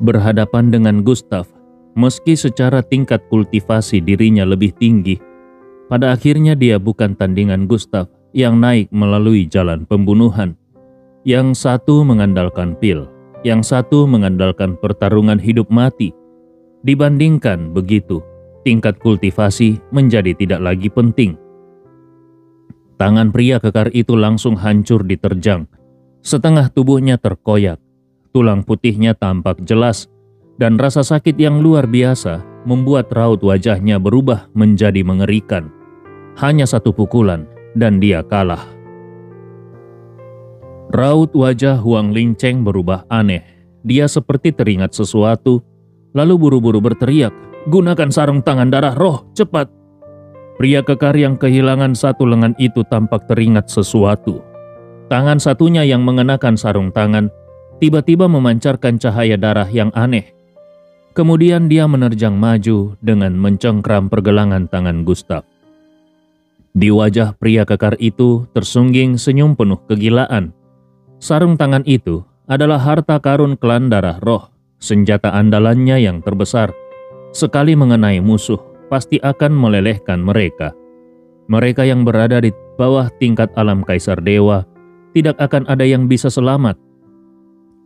Berhadapan dengan Gustav, meski secara tingkat kultivasi dirinya lebih tinggi, pada akhirnya dia bukan tandingan Gustav yang naik melalui jalan pembunuhan. Yang satu mengandalkan pil, yang satu mengandalkan pertarungan hidup mati. Dibandingkan begitu, tingkat kultivasi menjadi tidak lagi penting. Tangan pria kekar itu langsung hancur diterjang. Setengah tubuhnya terkoyak, tulang putihnya tampak jelas, dan rasa sakit yang luar biasa membuat raut wajahnya berubah menjadi mengerikan. Hanya satu pukulan, dan dia kalah. Raut wajah Huang Lingcheng berubah aneh. Dia seperti teringat sesuatu, lalu buru-buru berteriak, "Gunakan sarung tangan darah roh, cepat!" Pria kekar yang kehilangan satu lengan itu tampak teringat sesuatu. Tangan satunya yang mengenakan sarung tangan tiba-tiba memancarkan cahaya darah yang aneh. Kemudian dia menerjang maju dengan mencengkram pergelangan tangan Gustav. Di wajah pria kekar itu tersungging senyum penuh kegilaan. Sarung tangan itu adalah harta karun klan darah roh, senjata andalannya yang terbesar. Sekali mengenai musuh, pasti akan melelehkan mereka. Mereka yang berada di bawah tingkat alam Kaisar Dewa, tidak akan ada yang bisa selamat.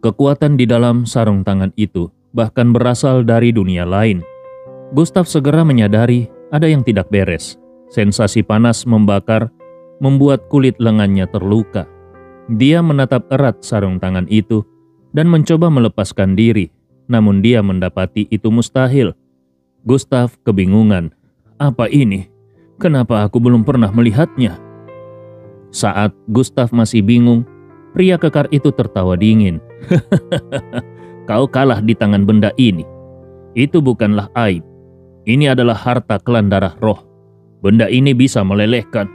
Kekuatan di dalam sarung tangan itu bahkan berasal dari dunia lain. Gustav segera menyadari ada yang tidak beres. Sensasi panas membakar membuat kulit lengannya terluka. Dia menatap erat sarung tangan itu dan mencoba melepaskan diri, namun dia mendapati itu mustahil. Gustav kebingungan. Apa ini? Kenapa aku belum pernah melihatnya? Saat Gustav masih bingung, pria kekar itu tertawa dingin. Kau kalah di tangan benda ini. Itu bukanlah aib. Ini adalah harta klan darah roh. Benda ini bisa melelehkan.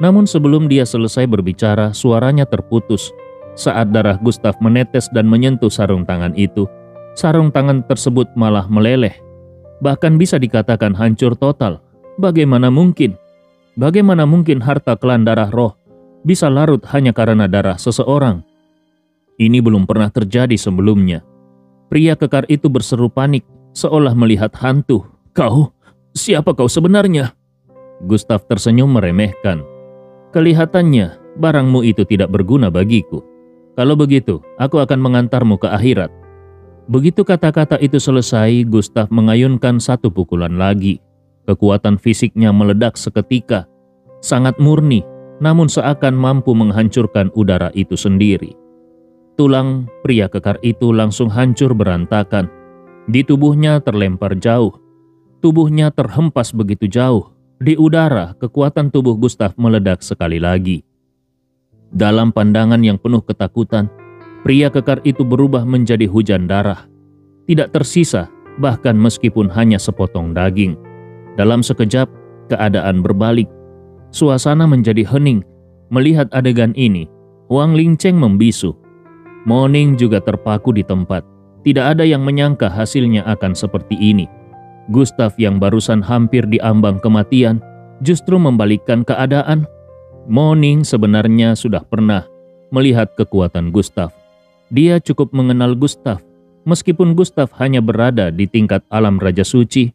Namun sebelum dia selesai berbicara, suaranya terputus. Saat darah Gustav menetes dan menyentuh sarung tangan itu, sarung tangan tersebut malah meleleh. Bahkan bisa dikatakan hancur total. Bagaimana mungkin? Bagaimana mungkin harta klan darah roh bisa larut hanya karena darah seseorang? Ini belum pernah terjadi sebelumnya. Pria kekar itu berseru panik, seolah melihat hantu. Kau? Siapa kau sebenarnya? Gustav tersenyum meremehkan. Kelihatannya, barangmu itu tidak berguna bagiku. Kalau begitu, aku akan mengantarmu ke akhirat. Begitu kata-kata itu selesai, Gustav mengayunkan satu pukulan lagi. Kekuatan fisiknya meledak seketika. Sangat murni, namun seakan mampu menghancurkan udara itu sendiri. Tulang pria kekar itu langsung hancur berantakan. Di tubuhnya terlempar jauh. Tubuhnya terhempas begitu jauh. Di udara, kekuatan tubuh Gustav meledak sekali lagi. Dalam pandangan yang penuh ketakutan, pria kekar itu berubah menjadi hujan darah. Tidak tersisa, bahkan meskipun hanya sepotong daging. Dalam sekejap, keadaan berbalik. Suasana menjadi hening. Melihat adegan ini, Huang Lingcheng membisu. Mo Ning juga terpaku di tempat. Tidak ada yang menyangka hasilnya akan seperti ini. Gustav yang barusan hampir diambang kematian justru membalikkan keadaan. Mo Ning sebenarnya sudah pernah melihat kekuatan Gustav. Dia cukup mengenal Gustav. Meskipun Gustav hanya berada di tingkat alam Raja Suci,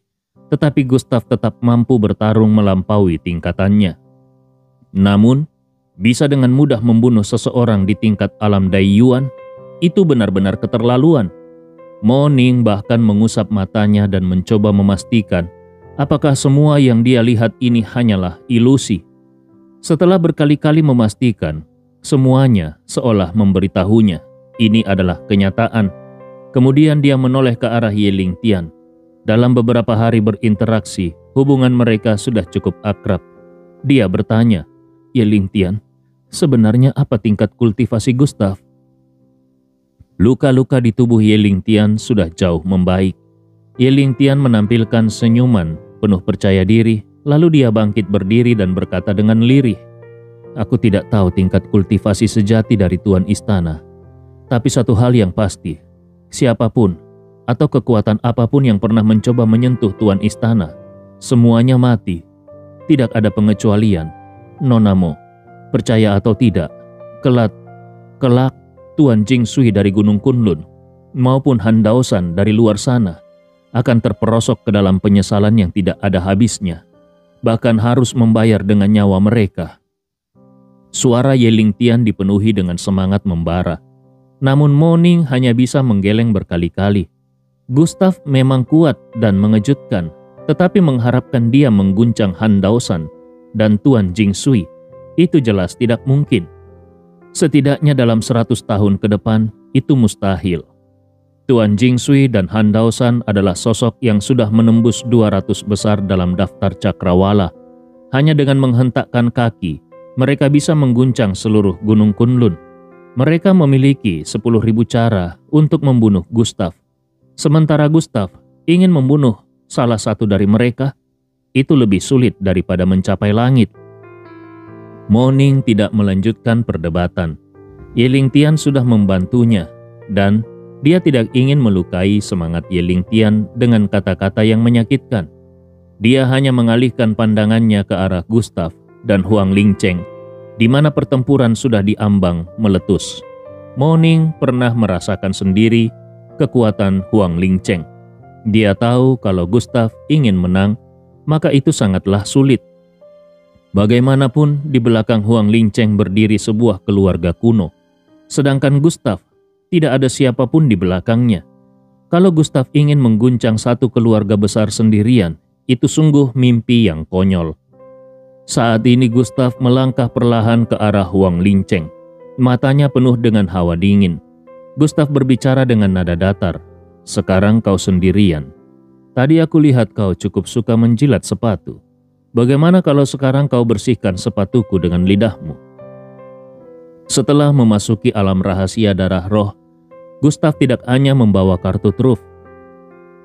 tetapi Gustav tetap mampu bertarung melampaui tingkatannya. Namun, bisa dengan mudah membunuh seseorang di tingkat alam Dai Yuan, itu benar-benar keterlaluan. Mo Ning bahkan mengusap matanya dan mencoba memastikan apakah semua yang dia lihat ini hanyalah ilusi. Setelah berkali-kali memastikan, semuanya seolah memberitahunya ini adalah kenyataan. Kemudian dia menoleh ke arah Ye Lingtian. Dalam beberapa hari berinteraksi, hubungan mereka sudah cukup akrab. Dia bertanya, "Ye Lingtian, sebenarnya apa tingkat kultivasi Gustav?" Luka-luka di tubuh Ye Lingtian sudah jauh membaik. Ye Lingtian menampilkan senyuman penuh percaya diri, lalu dia bangkit berdiri dan berkata dengan lirih, "Aku tidak tahu tingkat kultivasi sejati dari Tuan Istana. Tapi satu hal yang pasti, siapapun atau kekuatan apapun yang pernah mencoba menyentuh Tuan Istana, semuanya mati. Tidak ada pengecualian. Nona Mo, percaya atau tidak, kelak Tuan Jing Sui dari Gunung Kunlun maupun handausan dari luar sana akan terperosok ke dalam penyesalan yang tidak ada habisnya, bahkan harus membayar dengan nyawa mereka. Suara Ye Lingtian dipenuhi dengan semangat membara, namun Mo Ning hanya bisa menggeleng berkali-kali. Gustav memang kuat dan mengejutkan, tetapi mengharapkan dia mengguncang Han Daosan dan Tuan Jingsui itu jelas tidak mungkin. Setidaknya dalam 100 tahun ke depan itu mustahil. Tuan Jingsui dan Han Daosan adalah sosok yang sudah menembus 200 besar dalam daftar cakrawala. Hanya dengan menghentakkan kaki, mereka bisa mengguncang seluruh Gunung Kunlun. Mereka memiliki 10.000 cara untuk membunuh Gustav. Sementara Gustav ingin membunuh salah satu dari mereka, itu lebih sulit daripada mencapai langit. Mo Ning tidak melanjutkan perdebatan. Ye Lingtian sudah membantunya, dan dia tidak ingin melukai semangat Ye Lingtian dengan kata-kata yang menyakitkan. Dia hanya mengalihkan pandangannya ke arah Gustav dan Huang Lingcheng, di mana pertempuran sudah diambang meletus. Mo Ning pernah merasakan sendiri kekuatan Huang Lingcheng. Dia tahu kalau Gustav ingin menang, maka itu sangatlah sulit. Bagaimanapun di belakang Huang Lingcheng berdiri sebuah keluarga kuno, sedangkan Gustav tidak ada siapapun di belakangnya. Kalau Gustav ingin mengguncang satu keluarga besar sendirian, itu sungguh mimpi yang konyol. Saat ini Gustav melangkah perlahan ke arah Huang Lingcheng. Matanya penuh dengan hawa dingin. Gustav berbicara dengan nada datar. "Sekarang kau sendirian. Tadi aku lihat kau cukup suka menjilat sepatu. Bagaimana kalau sekarang kau bersihkan sepatuku dengan lidahmu?" Setelah memasuki alam rahasia darah roh, Gustav tidak hanya membawa kartu truf,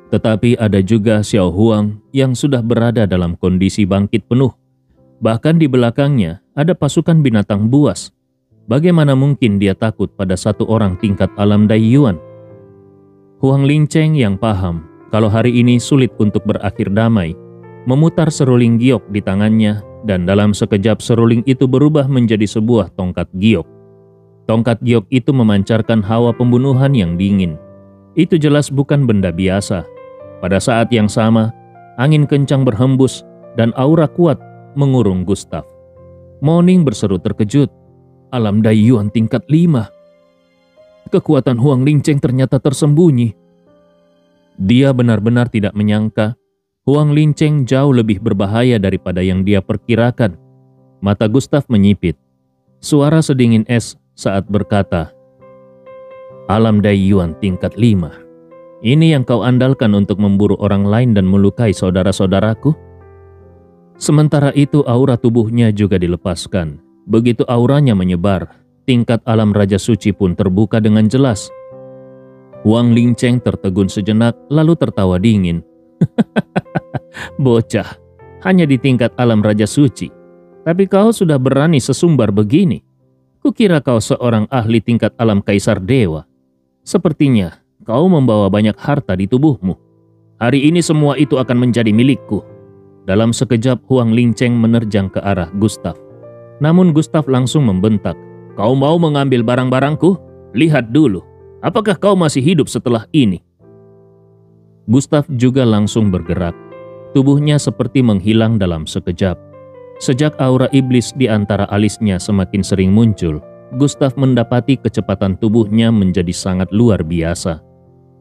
tetapi ada juga Xiao Huang yang sudah berada dalam kondisi bangkit penuh. Bahkan di belakangnya ada pasukan binatang buas. Bagaimana mungkin dia takut pada satu orang tingkat alam Dai Yuan? Huang Lingcheng yang paham kalau hari ini sulit untuk berakhir damai, memutar seruling giok di tangannya, dan dalam sekejap seruling itu berubah menjadi sebuah tongkat giok. Tongkat giok itu memancarkan hawa pembunuhan yang dingin. Itu jelas bukan benda biasa. Pada saat yang sama, angin kencang berhembus dan aura kuat mengurung Gustav. Mo Ning berseru terkejut. Alam Dai Yuan tingkat 5. Kekuatan Huang Lingcheng ternyata tersembunyi. Dia benar-benar tidak menyangka Huang Lingcheng jauh lebih berbahaya daripada yang dia perkirakan. Mata Gustav menyipit. Suara sedingin es saat berkata, "Alam Dai Yuan tingkat 5. Ini yang kau andalkan untuk memburu orang lain dan melukai saudara-saudaraku?" Sementara itu aura tubuhnya juga dilepaskan. Begitu auranya menyebar, tingkat alam Raja Suci pun terbuka dengan jelas. Huang Lingcheng tertegun sejenak lalu tertawa dingin. "Bocah, hanya di tingkat alam Raja Suci. Tapi kau sudah berani sesumbar begini. Kukira kau seorang ahli tingkat alam Kaisar Dewa. Sepertinya kau membawa banyak harta di tubuhmu. Hari ini semua itu akan menjadi milikku." Dalam sekejap Huang Lingcheng menerjang ke arah Gustav. Namun Gustav langsung membentak, "Kau mau mengambil barang-barangku? Lihat dulu, apakah kau masih hidup setelah ini?" Gustav juga langsung bergerak. Tubuhnya seperti menghilang dalam sekejap. Sejak aura iblis di antara alisnya semakin sering muncul, Gustav mendapati kecepatan tubuhnya menjadi sangat luar biasa.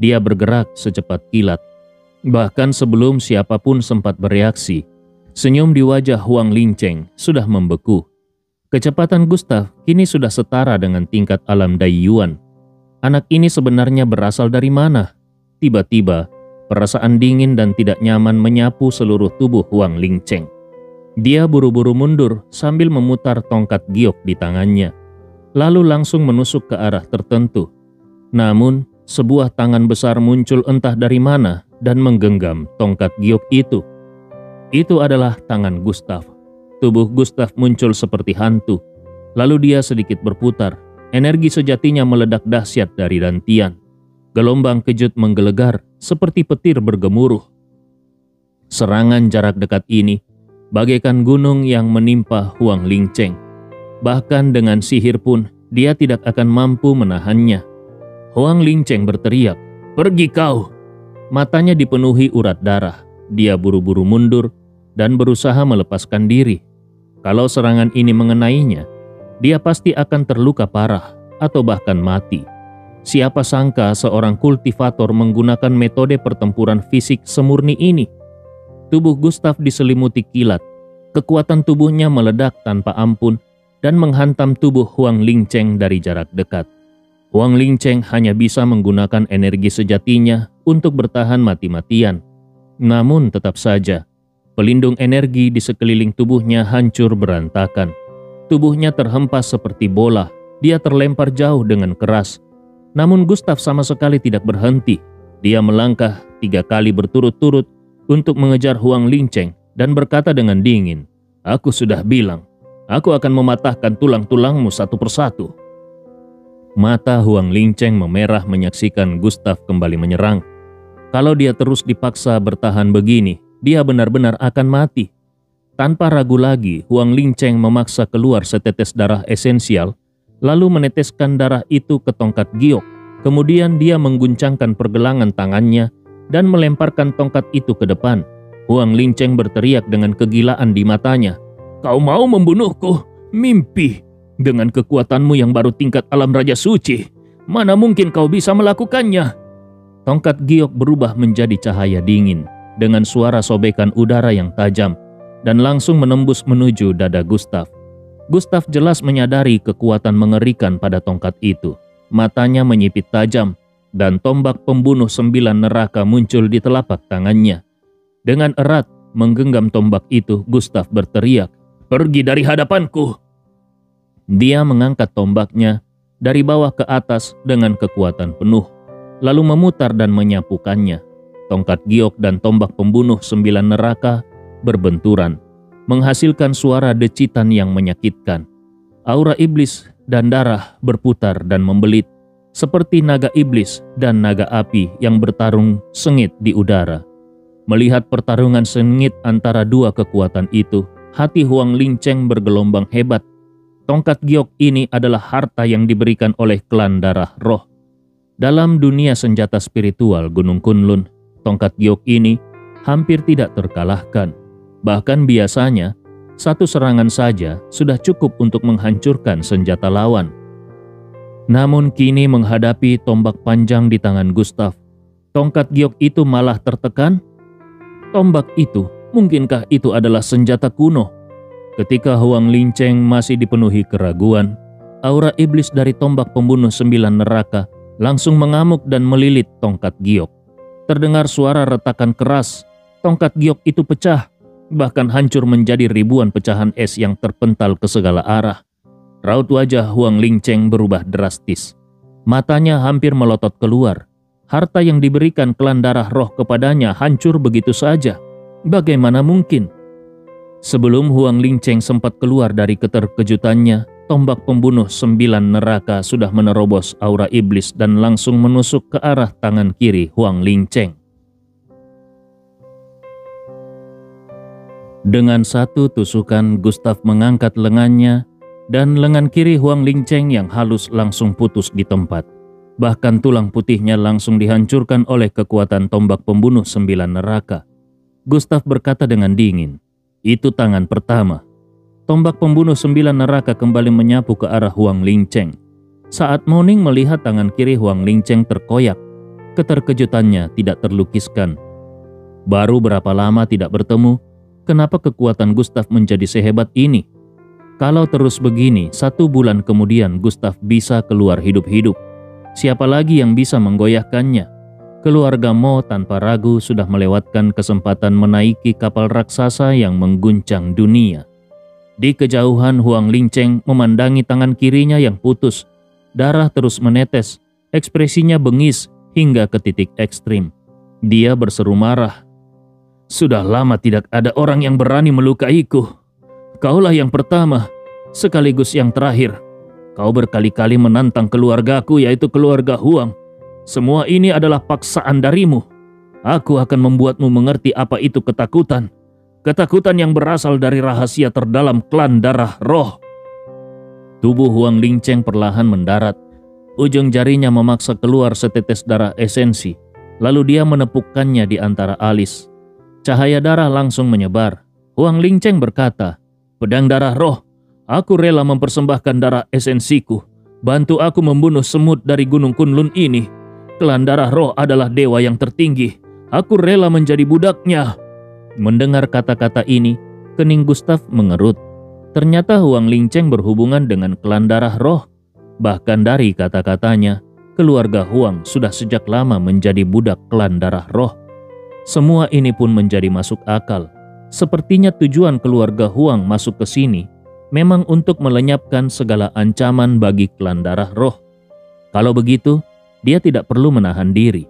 Dia bergerak secepat kilat. Bahkan sebelum siapapun sempat bereaksi, senyum di wajah Huang Lingcheng sudah membeku. Kecepatan Gustav kini sudah setara dengan tingkat alam Dai Yuan. Anak ini sebenarnya berasal dari mana? Tiba-tiba, perasaan dingin dan tidak nyaman menyapu seluruh tubuh Huang Lingcheng. Dia buru-buru mundur sambil memutar tongkat giok di tangannya, lalu langsung menusuk ke arah tertentu. Namun, sebuah tangan besar muncul entah dari mana dan menggenggam tongkat giok itu. Itu adalah tangan Gustav. Tubuh Gustav muncul seperti hantu. Lalu dia sedikit berputar. Energi sejatinya meledak dahsyat dari dantian. Gelombang kejut menggelegar seperti petir bergemuruh. Serangan jarak dekat ini bagaikan gunung yang menimpa Huang Lingcheng. Bahkan dengan sihir pun dia tidak akan mampu menahannya. Huang Lingcheng berteriak, "Pergi kau!" Matanya dipenuhi urat darah. Dia buru-buru mundur dan berusaha melepaskan diri. Kalau serangan ini mengenainya, dia pasti akan terluka parah atau bahkan mati. Siapa sangka seorang kultivator menggunakan metode pertempuran fisik semurni ini. Tubuh Gustav diselimuti kilat. Kekuatan tubuhnya meledak tanpa ampun dan menghantam tubuh Huang Lingcheng dari jarak dekat. Huang Lingcheng hanya bisa menggunakan energi sejatinya untuk bertahan mati-matian. Namun tetap saja, pelindung energi di sekeliling tubuhnya hancur berantakan. Tubuhnya terhempas seperti bola, dia terlempar jauh dengan keras. Namun Gustav sama sekali tidak berhenti. Dia melangkah 3 kali berturut-turut untuk mengejar Huang Lingcheng dan berkata dengan dingin, "Aku sudah bilang, aku akan mematahkan tulang-tulangmu satu persatu." Mata Huang Lingcheng memerah menyaksikan Gustav kembali menyerang. Kalau dia terus dipaksa bertahan begini, dia benar-benar akan mati. Tanpa ragu lagi, Huang Lingcheng memaksa keluar setetes darah esensial, lalu meneteskan darah itu ke tongkat giok. Kemudian dia mengguncangkan pergelangan tangannya dan melemparkan tongkat itu ke depan. Huang Lingcheng berteriak dengan kegilaan di matanya, "Kau mau membunuhku? Mimpi! Dengan kekuatanmu yang baru tingkat alam Raja Suci, mana mungkin kau bisa melakukannya?" Tongkat giok berubah menjadi cahaya dingin dengan suara sobekan udara yang tajam dan langsung menembus menuju dada Gustav. Gustav jelas menyadari kekuatan mengerikan pada tongkat itu. Matanya menyipit tajam dan tombak pembunuh 9 neraka muncul di telapak tangannya. Dengan erat menggenggam tombak itu, Gustav berteriak, "Pergi dari hadapanku!" Dia mengangkat tombaknya dari bawah ke atas dengan kekuatan penuh, lalu memutar dan menyapukannya. Tongkat giok dan tombak pembunuh 9 neraka berbenturan, menghasilkan suara decitan yang menyakitkan. Aura iblis dan darah berputar dan membelit, seperti naga iblis dan naga api yang bertarung sengit di udara. Melihat pertarungan sengit antara dua kekuatan itu, hati Huang Lingcheng bergelombang hebat. Tongkat giok ini adalah harta yang diberikan oleh klan darah roh. Dalam dunia senjata spiritual Gunung Kunlun, tongkat giok ini hampir tidak terkalahkan. Bahkan biasanya, satu serangan saja sudah cukup untuk menghancurkan senjata lawan. Namun kini menghadapi tombak panjang di tangan Gustav, tongkat giok itu malah tertekan. Tombak itu, mungkinkah itu adalah senjata kuno? Ketika Huang Lingcheng masih dipenuhi keraguan, aura iblis dari tombak pembunuh 9 neraka langsung mengamuk dan melilit tongkat giok. Terdengar suara retakan keras, tongkat giok itu pecah, bahkan hancur menjadi ribuan pecahan es yang terpental ke segala arah. Raut wajah Huang Lingcheng berubah drastis. Matanya hampir melotot keluar. Harta yang diberikan klan darah roh kepadanya hancur begitu saja. Bagaimana mungkin? Sebelum Huang Lingcheng sempat keluar dari keterkejutannya, tombak pembunuh 9 neraka sudah menerobos aura iblis dan langsung menusuk ke arah tangan kiri Huang Lingcheng. Dengan satu tusukan, Gustav mengangkat lengannya dan lengan kiri Huang Lingcheng yang halus langsung putus di tempat. Bahkan tulang putihnya langsung dihancurkan oleh kekuatan tombak pembunuh 9 neraka. Gustav berkata dengan dingin, "Itu tangan pertama." Tombak pembunuh 9 neraka kembali menyapu ke arah Huang Lingcheng. Saat Moning melihat tangan kiri Huang Lingcheng terkoyak, keterkejutannya tidak terlukiskan. Baru berapa lama tidak bertemu, kenapa kekuatan Gustav menjadi sehebat ini? Kalau terus begini, 1 bulan kemudian Gustav bisa keluar hidup-hidup. Siapa lagi yang bisa menggoyahkannya? Keluarga Mo tanpa ragu sudah melewatkan kesempatan menaiki kapal raksasa yang mengguncang dunia. Di kejauhan Huang Lingcheng memandangi tangan kirinya yang putus. Darah terus menetes, ekspresinya bengis hingga ke titik ekstrim. Dia berseru marah, "Sudah lama tidak ada orang yang berani melukaiku. Kaulah yang pertama, sekaligus yang terakhir. Kau berkali-kali menantang keluargaku, yaitu keluarga Huang. Semua ini adalah paksaan darimu. Aku akan membuatmu mengerti apa itu ketakutan. Ketakutan yang berasal dari rahasia terdalam klan darah roh." Tubuh Huang Lingcheng perlahan mendarat. Ujung jarinya memaksa keluar setetes darah esensi, lalu dia menepukkannya di antara alis. Cahaya darah langsung menyebar. Huang Lingcheng berkata, "Pedang darah roh, aku rela mempersembahkan darah esensiku. Bantu aku membunuh semut dari Gunung Kunlun ini. Klan darah roh adalah dewa yang tertinggi. Aku rela menjadi budaknya." Mendengar kata-kata ini, kening Gustaf mengerut. Ternyata Huang Lingcheng berhubungan dengan klan darah roh. Bahkan dari kata-katanya, keluarga Huang sudah sejak lama menjadi budak klan darah roh. Semua ini pun menjadi masuk akal. Sepertinya tujuan keluarga Huang masuk ke sini memang untuk melenyapkan segala ancaman bagi klan darah roh. Kalau begitu, dia tidak perlu menahan diri.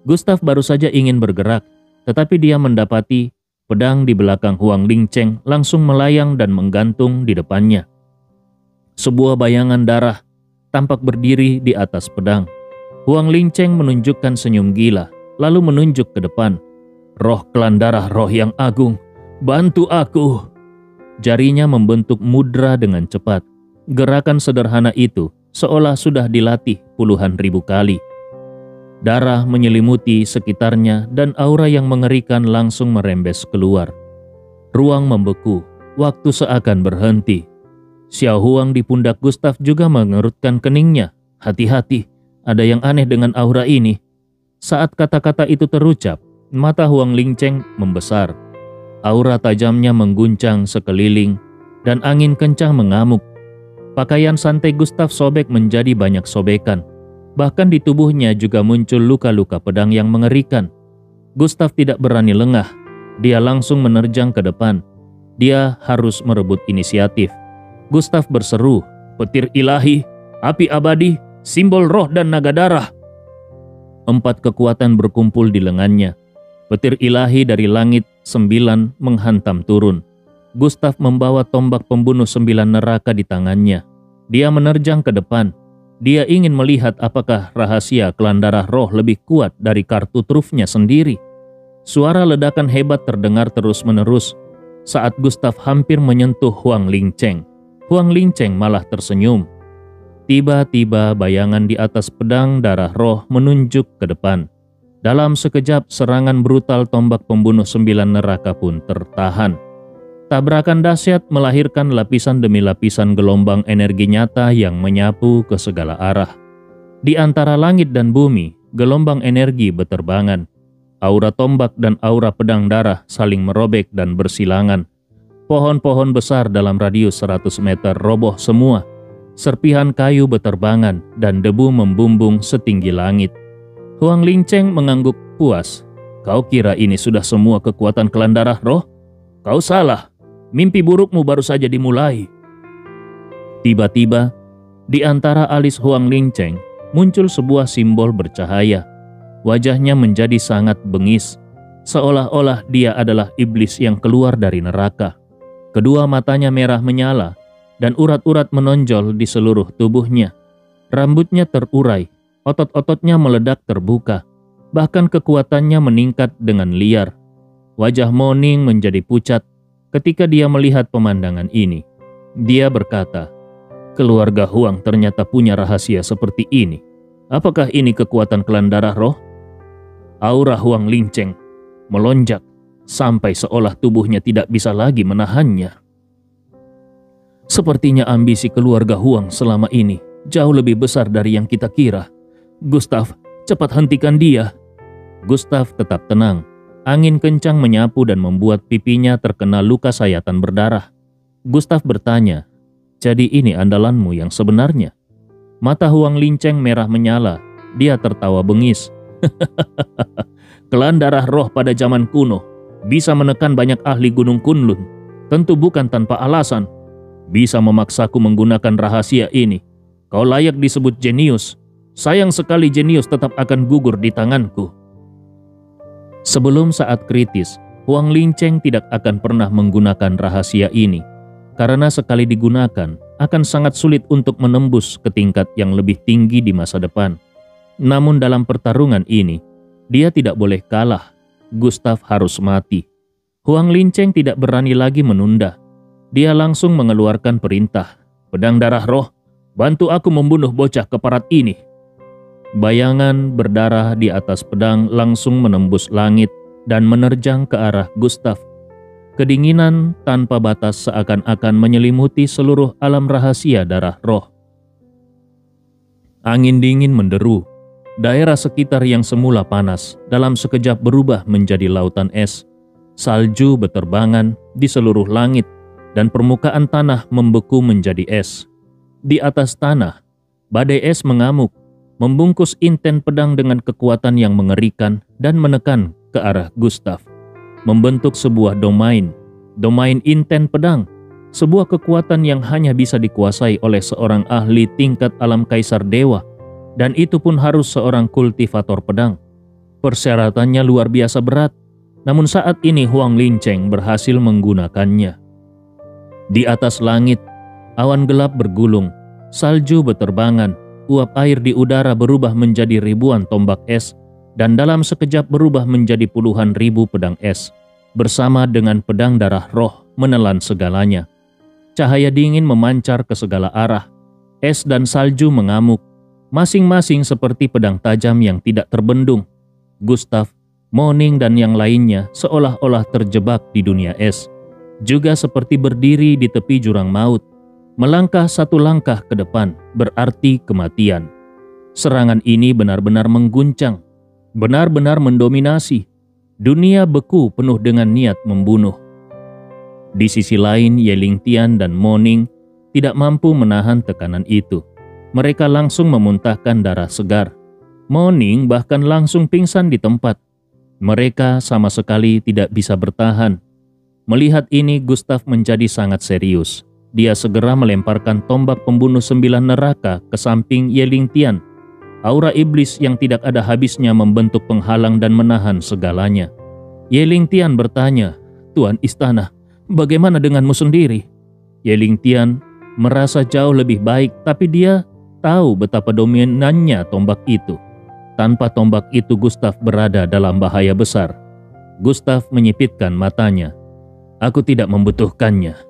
Gustaf baru saja ingin bergerak, tetapi dia mendapati pedang di belakang Huang Lingcheng langsung melayang dan menggantung di depannya. Sebuah bayangan darah tampak berdiri di atas pedang. Huang Lingcheng menunjukkan senyum gila, lalu menunjuk ke depan. "Roh klan darah roh yang agung, bantu aku." Jarinya membentuk mudra dengan cepat. Gerakan sederhana itu seolah sudah dilatih puluhan ribu kali. Darah menyelimuti sekitarnya dan aura yang mengerikan langsung merembes keluar. Ruang membeku, waktu seakan berhenti. Xiao Huang di pundak Gustaf juga mengerutkan keningnya. "Hati-hati, ada yang aneh dengan aura ini." Saat kata-kata itu terucap, mata Huang Lingcheng membesar. Aura tajamnya mengguncang sekeliling dan angin kencang mengamuk. Pakaian santai Gustaf sobek menjadi banyak sobekan. Bahkan di tubuhnya juga muncul luka-luka pedang yang mengerikan. Gustaf tidak berani lengah. Dia langsung menerjang ke depan. Dia harus merebut inisiatif. Gustaf berseru, "Petir ilahi, api abadi, simbol roh dan naga darah." 4 kekuatan berkumpul di lengannya. Petir ilahi dari langit 9 menghantam turun. Gustaf membawa tombak pembunuh 9 neraka di tangannya. Dia menerjang ke depan. Dia ingin melihat apakah rahasia klan darah roh lebih kuat dari kartu trufnya sendiri. Suara ledakan hebat terdengar terus-menerus saat Gustaf hampir menyentuh Huang Lingcheng. Huang Lingcheng malah tersenyum. Tiba-tiba bayangan di atas pedang darah roh menunjuk ke depan. Dalam sekejap serangan brutal tombak pembunuh 9 neraka pun tertahan. Tabrakan dahsyat melahirkan lapisan demi lapisan gelombang energi nyata yang menyapu ke segala arah. Di antara langit dan bumi, gelombang energi beterbangan. Aura tombak dan aura pedang darah saling merobek dan bersilangan. Pohon-pohon besar dalam radius 100 meter roboh semua. Serpihan kayu beterbangan dan debu membumbung setinggi langit. Huang Lingcheng mengangguk puas. "Kau kira ini sudah semua kekuatan klan darah roh? Kau salah. Mimpi burukmu baru saja dimulai." Tiba-tiba, di antara alis Huang Lingcheng muncul sebuah simbol bercahaya. Wajahnya menjadi sangat bengis, seolah-olah dia adalah iblis yang keluar dari neraka. Kedua matanya merah menyala dan urat-urat menonjol di seluruh tubuhnya. Rambutnya terurai, otot-ototnya meledak terbuka, bahkan kekuatannya meningkat dengan liar. Wajah Moning menjadi pucat ketika dia melihat pemandangan ini. Dia berkata, "Keluarga Huang ternyata punya rahasia seperti ini. Apakah ini kekuatan klan darah roh?" Aura Huang Lingcheng melonjak sampai seolah tubuhnya tidak bisa lagi menahannya. "Sepertinya ambisi keluarga Huang selama ini jauh lebih besar dari yang kita kira. Gustaf, cepat hentikan dia." Gustaf tetap tenang. Angin kencang menyapu dan membuat pipinya terkena luka sayatan berdarah. Gustaf bertanya, "Jadi ini andalanmu yang sebenarnya?" Mata Huang Lingcheng merah menyala. Dia tertawa bengis. "Klan darah roh pada zaman kuno bisa menekan banyak ahli Gunung Kunlun. Tentu bukan tanpa alasan. Bisa memaksaku menggunakan rahasia ini. Kau layak disebut jenius. Sayang sekali jenius tetap akan gugur di tanganku." Sebelum saat kritis, Huang Lingcheng tidak akan pernah menggunakan rahasia ini. Karena sekali digunakan, akan sangat sulit untuk menembus ke tingkat yang lebih tinggi di masa depan. Namun dalam pertarungan ini, dia tidak boleh kalah. Gustaf harus mati. Huang Lingcheng tidak berani lagi menunda. Dia langsung mengeluarkan perintah. "Pedang darah roh, Bantu aku membunuh bocah keparat ini." Bayangan berdarah di atas pedang langsung menembus langit dan menerjang ke arah Gustaf. Kedinginan tanpa batas seakan-akan menyelimuti seluruh alam rahasia darah roh. Angin dingin menderu. Daerah sekitar yang semula panas dalam sekejap berubah menjadi lautan es. Salju beterbangan di seluruh langit dan permukaan tanah membeku menjadi es. Di atas tanah, badai es mengamuk, membungkus inten pedang dengan kekuatan yang mengerikan dan menekan ke arah Gustaf, membentuk sebuah domain inten pedang, sebuah kekuatan yang hanya bisa dikuasai oleh seorang ahli tingkat alam kaisar dewa, dan itu pun harus seorang kultivator pedang. Persyaratannya luar biasa berat, namun saat ini Huang Lincheng berhasil menggunakannya. Di atas langit, awan gelap bergulung, salju beterbangan, uap air di udara berubah menjadi ribuan tombak es, dan dalam sekejap berubah menjadi puluhan ribu pedang es, bersama dengan pedang darah roh menelan segalanya. Cahaya dingin memancar ke segala arah, es dan salju mengamuk, masing-masing seperti pedang tajam yang tidak terbendung. Gustaf, Moning dan yang lainnya seolah-olah terjebak di dunia es, juga seperti berdiri di tepi jurang maut. Melangkah satu langkah ke depan berarti kematian. Serangan ini benar-benar mengguncang, benar-benar mendominasi. Dunia beku penuh dengan niat membunuh. Di sisi lain, Ye Lingtian dan Moning tidak mampu menahan tekanan itu. Mereka langsung memuntahkan darah segar. Moning bahkan langsung pingsan di tempat. Mereka sama sekali tidak bisa bertahan. Melihat ini, Gustaf menjadi sangat serius. Dia segera melemparkan tombak pembunuh 9 neraka ke samping Ye Lingtian. Aura iblis yang tidak ada habisnya membentuk penghalang dan menahan segalanya. Ye Lingtian bertanya, "Tuan Istana, bagaimana denganmu sendiri?" Ye Lingtian merasa jauh lebih baik, tapi dia tahu betapa dominannya tombak itu. Tanpa tombak itu, Gustaf berada dalam bahaya besar. Gustaf menyipitkan matanya. "Aku tidak membutuhkannya.